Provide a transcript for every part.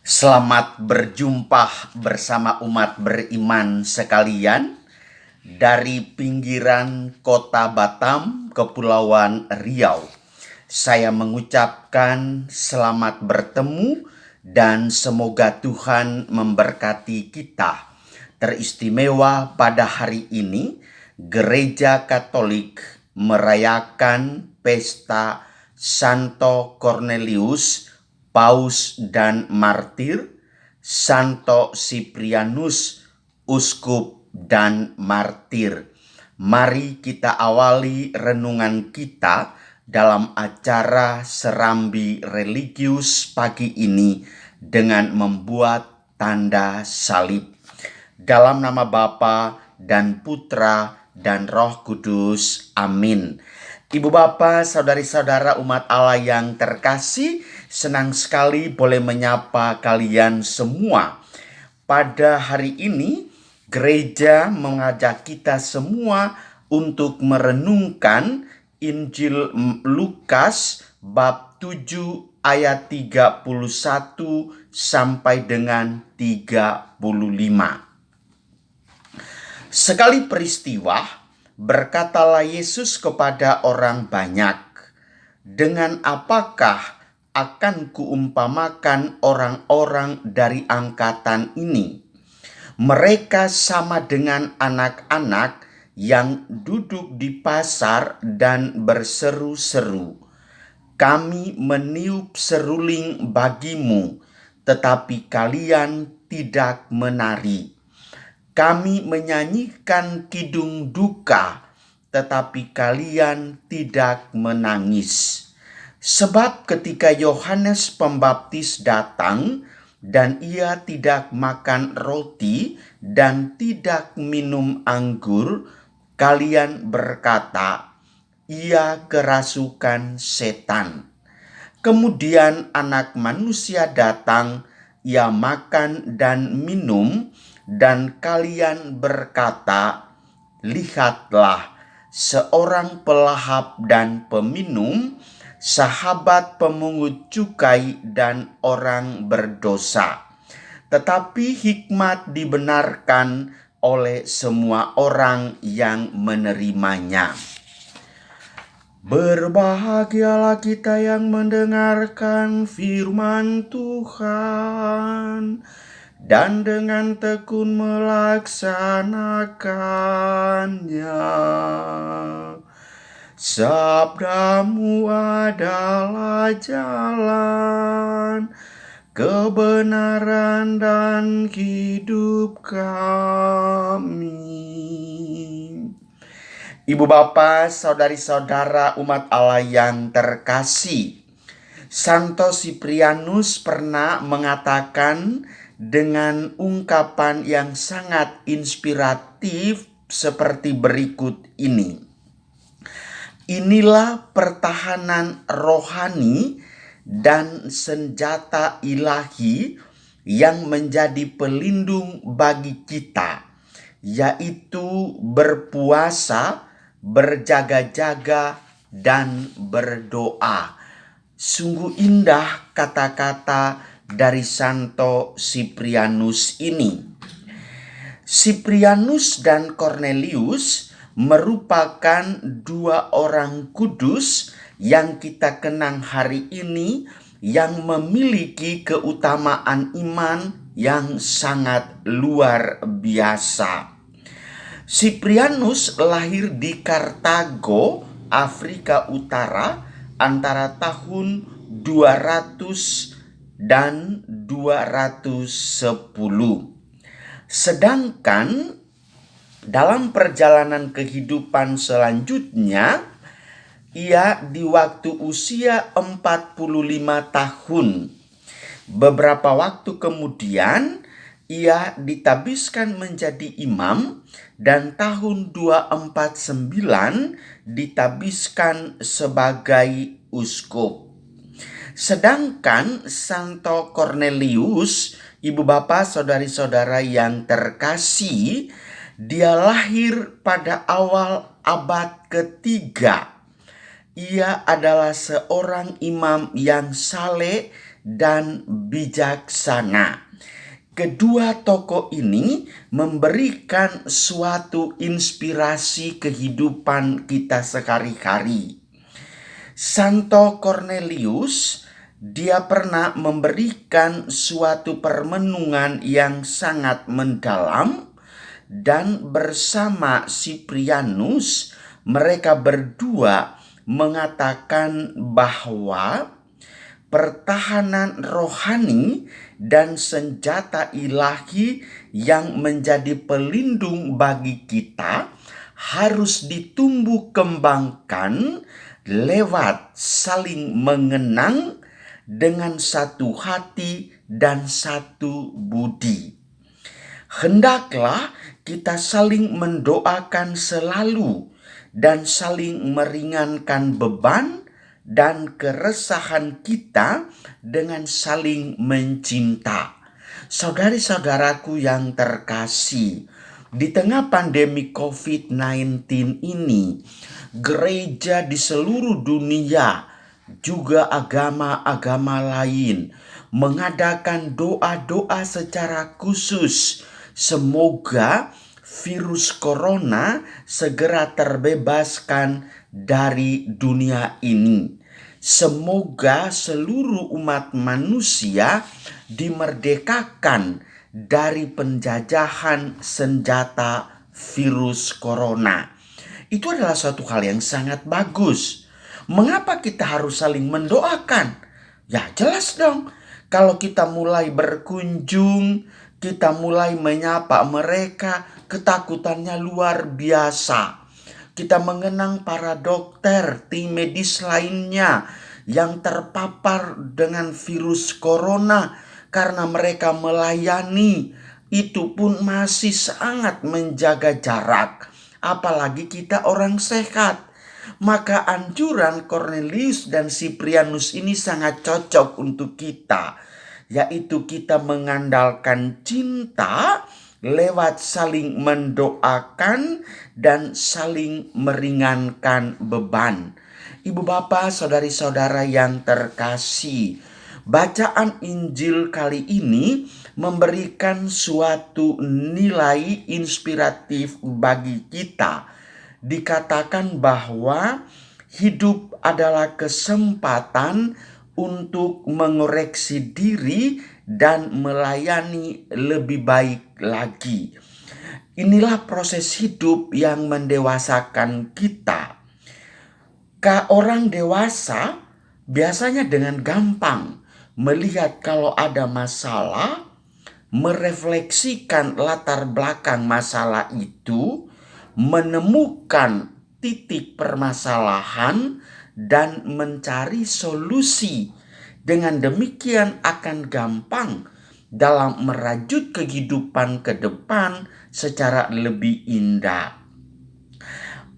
Selamat berjumpa bersama umat beriman sekalian dari pinggiran kota Batam, Kepulauan Riau. Saya mengucapkan selamat bertemu dan semoga Tuhan memberkati kita. Teristimewa pada hari ini, Gereja Katolik merayakan pesta Santo Cornelius, Paus dan Martir, Santo Siprianus, Uskup dan Martir. Mari kita awali renungan kita dalam acara serambi religius pagi ini dengan membuat tanda salib. Dalam nama Bapa dan Putra dan Roh Kudus. Amin. Ibu Bapa, saudari-saudara umat Allah yang terkasih, senang sekali boleh menyapa kalian semua. Pada hari ini, gereja mengajak kita semua untuk merenungkan Injil Lukas bab 7 ayat 31 sampai dengan 35. Sekali peristiwa, berkatalah Yesus kepada orang banyak, "Dengan apakah akan kuumpamakan orang-orang dari angkatan ini? Mereka sama dengan anak-anak yang duduk di pasar dan berseru-seru, 'Kami meniup seruling bagimu, tetapi kalian tidak menari. Kami menyanyikan kidung duka, tetapi kalian tidak menangis.' Sebab ketika Yohanes Pembaptis datang dan ia tidak makan roti dan tidak minum anggur, kalian berkata, 'Ia kerasukan setan.' Kemudian Anak Manusia datang, ia makan dan minum, dan kalian berkata, 'Lihatlah, seorang pelahap dan peminum, sahabat pemungut cukai dan orang berdosa.' Tetapi hikmat dibenarkan oleh semua orang yang menerimanya." Berbahagialah kita yang mendengarkan firman Tuhan dan dengan tekun melaksanakannya. Sabdamu adalah jalan, kebenaran dan hidup kami. Ibu Bapa, saudari-saudara umat Allah yang terkasih, Santo Siprianus pernah mengatakan dengan ungkapan yang sangat inspiratif seperti berikut ini. "Inilah pertahanan rohani dan senjata ilahi yang menjadi pelindung bagi kita, yaitu berpuasa, berjaga-jaga, dan berdoa." Sungguh indah kata-kata dari Santo Siprianus ini. Siprianus dan Cornelius merupakan dua orang kudus yang kita kenang hari ini yang memiliki keutamaan iman yang sangat luar biasa. Siprianus lahir di Kartago, Afrika Utara antara tahun 200 dan 210. Sedangkan dalam perjalanan kehidupan selanjutnya, ia di waktu usia 45 tahun. Beberapa waktu kemudian, ia ditabiskan menjadi imam dan tahun 249 ditabiskan sebagai uskup. Sedangkan Santo Cornelius, ibu bapa saudari-saudara yang terkasih, dia lahir pada awal abad ketiga. Ia adalah seorang imam yang saleh dan bijaksana. Kedua tokoh ini memberikan suatu inspirasi kehidupan kita sehari-hari. Santo Cornelius, dia pernah memberikan suatu permenungan yang sangat mendalam, dan bersama Cyprianus mereka berdua mengatakan bahwa pertahanan rohani dan senjata ilahi yang menjadi pelindung bagi kita harus ditumbuh kembangkan lewat saling mengenang dengan satu hati dan satu budi. Hendaklah kita saling mendoakan selalu dan saling meringankan beban dan keresahan kita dengan saling mencinta. Saudari-saudaraku yang terkasih, di tengah pandemi COVID-19 ini, gereja di seluruh dunia, juga agama-agama lain, mengadakan doa-doa secara khusus. Semoga virus corona segera terbebaskan dari dunia ini. Semoga seluruh umat manusia dimerdekakan dari penjajahan senjata virus corona. Itu adalah suatu hal yang sangat bagus. Mengapa kita harus saling mendoakan? Ya jelas dong, kalau kita mulai berkunjung, kita mulai menyapa mereka, ketakutannya luar biasa. Kita mengenang para dokter, tim medis lainnya yang terpapar dengan virus corona karena mereka melayani, itu pun masih sangat menjaga jarak. Apalagi kita orang sehat. Maka anjuran Cornelius dan Cyprianus ini sangat cocok untuk kita, yaitu kita mengandalkan cinta lewat saling mendoakan dan saling meringankan beban. Ibu bapak, saudari-saudara yang terkasih, bacaan Injil kali ini memberikan suatu nilai inspiratif bagi kita. Dikatakan bahwa hidup adalah kesempatan untuk mengoreksi diri dan melayani lebih baik lagi. Inilah proses hidup yang mendewasakan kita. Orang dewasa biasanya dengan gampang melihat kalau ada masalah, merefleksikan latar belakang masalah itu, menemukan titik permasalahan dan mencari solusi. Dengan demikian akan gampang dalam merajut kehidupan ke depan secara lebih indah.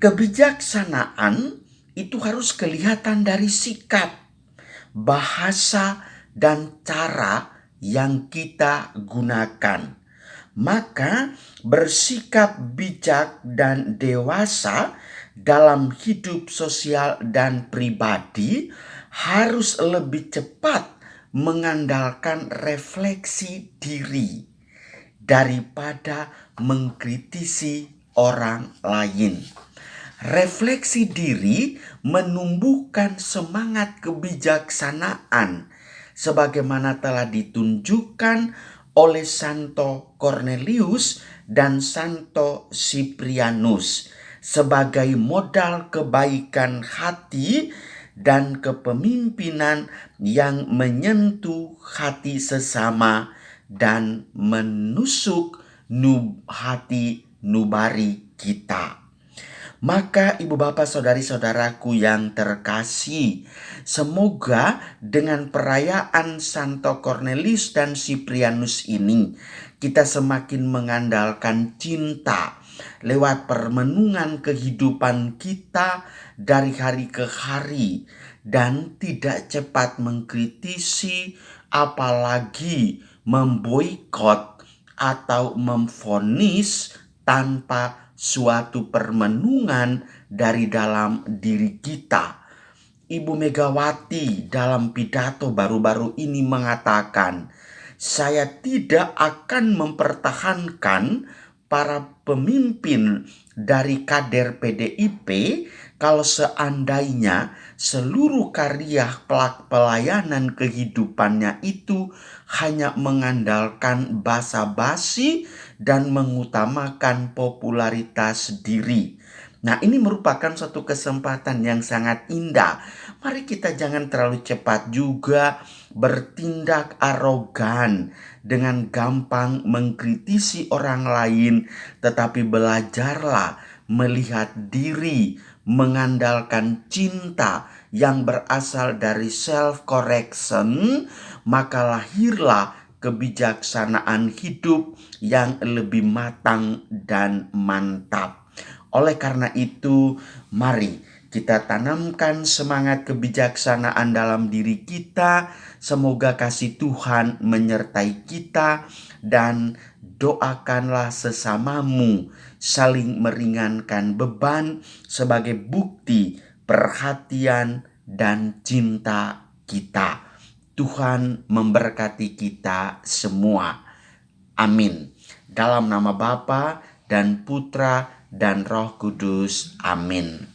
Kebijaksanaan itu harus kelihatan dari sikap, bahasa, dan cara yang kita gunakan. Maka bersikap bijak dan dewasa dalam hidup sosial dan pribadi harus lebih cepat mengandalkan refleksi diri daripada mengkritisi orang lain. Refleksi diri menumbuhkan semangat kebijaksanaan sebagaimana telah ditunjukkan oleh Santo Cornelius dan Santo Cyprianus sebagai modal kebaikan hati dan kepemimpinan yang menyentuh hati sesama dan menusuk hati nubari kita. Maka ibu bapak saudari-saudaraku yang terkasih, semoga dengan perayaan Santo Cornelius dan Cyprianus ini kita semakin mengandalkan cinta lewat permenungan kehidupan kita dari hari ke hari dan tidak cepat mengkritisi, apalagi memboikot atau memvonis tanpa suatu permenungan dari dalam diri kita. Ibu Megawati dalam pidato baru-baru ini mengatakan, saya tidak akan mempertahankan para pemimpin dari kader PDIP kalau seandainya seluruh karya pelayanan kehidupannya itu hanya mengandalkan basa-basi dan mengutamakan popularitas diri. Nah, ini merupakan suatu kesempatan yang sangat indah. Mari kita jangan terlalu cepat juga bertindak arogan dengan gampang mengkritisi orang lain, tetapi belajarlah melihat diri, mengandalkan cinta yang berasal dari self-correction, maka lahirlah kebijaksanaan hidup yang lebih matang dan mantap. Oleh karena itu, mari kita tanamkan semangat kebijaksanaan dalam diri kita. Semoga kasih Tuhan menyertai kita, dan doakanlah sesamamu saling meringankan beban sebagai bukti perhatian dan cinta kita. Tuhan memberkati kita semua. Amin. Dalam nama Bapa dan Putra dan Roh Kudus. Amin.